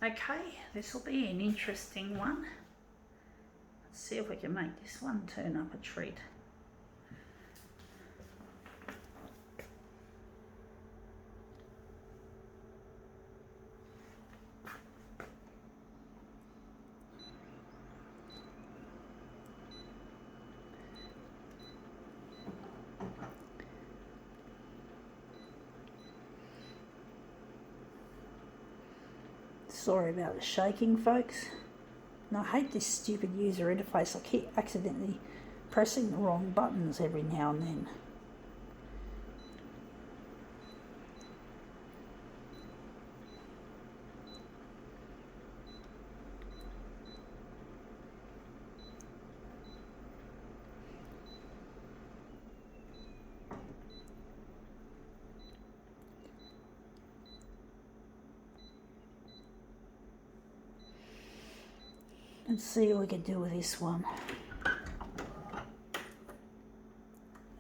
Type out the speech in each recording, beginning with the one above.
Okay, this will be an interesting one. Let's see if we can make this one turn up a treat. Sorry about the shaking, folks. And I hate this stupid user interface. I keep accidentally pressing the wrong buttons every now and then. Let's see what we can do with this one.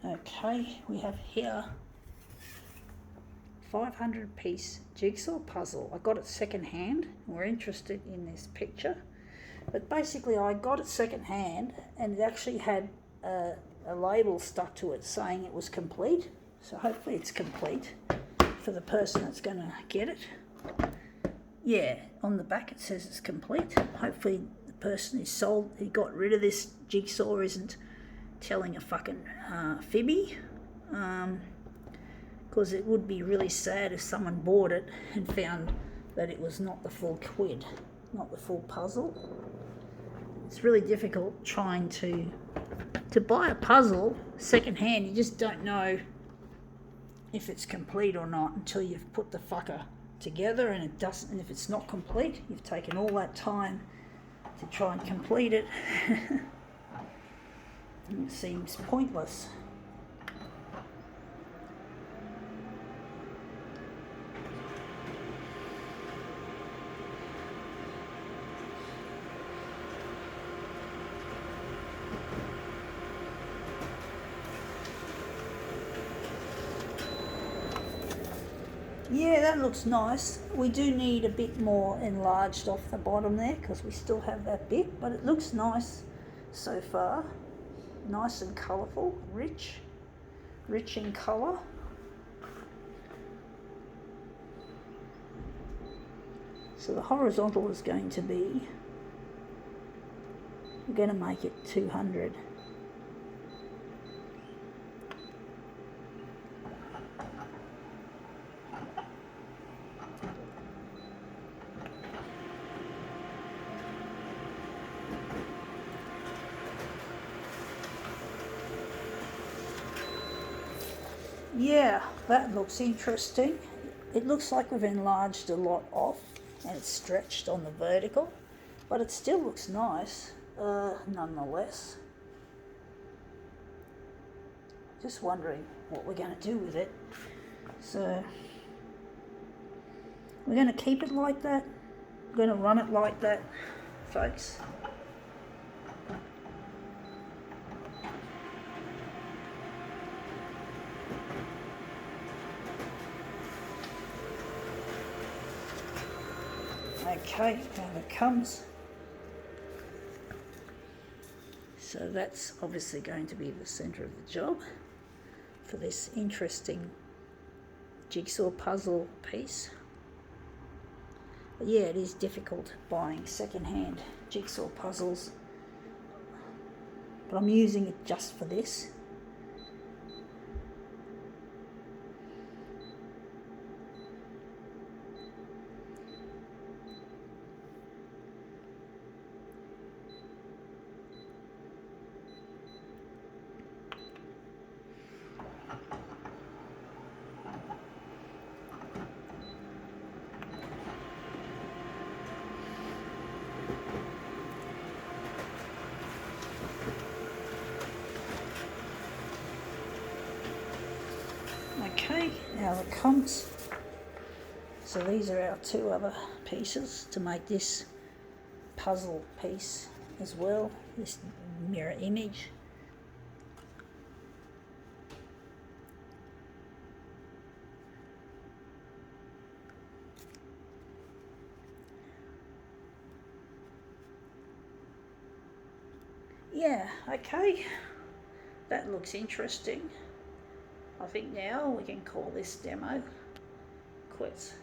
Okay, we have here 500 piece jigsaw puzzle. I got it second hand. We're interested in this picture, but basically I got it second hand and it actually had a label stuck to it saying it was complete. So hopefully it's complete for the person that's going to get it. Yeah, on the back it says it's complete. Hopefully the person who got rid of this jigsaw isn't telling a fucking fibby, because it would be really sad if someone bought it and found that it was not the full quid, not the full puzzle. It's really difficult trying to buy a puzzle second hand. You just don't know if it's complete or not until you've put the fucker together and it doesn't. And if it's not complete, you've taken all that time to try and complete it. And it seems pointless. Yeah, that looks nice. We do need a bit more enlarged off the bottom there because we still have that bit, but it looks nice so far. Nice and colourful, rich in colour. So the horizontal is going to be, we're going to make it 200. Yeah, that looks interesting. It looks like we've enlarged a lot off and it's stretched on the vertical, but it still looks nice nonetheless. Just wondering what we're going to do with it. So we're going to keep it like that. We're going to run it like that, folks. Okay, now it comes. So that's obviously going to be the centre of the job for this interesting jigsaw puzzle piece. But yeah, it is difficult buying second-hand jigsaw puzzles, but I'm using it just for this. Okay, now it comes. So these are our two other pieces to make this puzzle piece as well, this mirror image. yeah, okay, that looks interesting. I think now we can call this demo quits.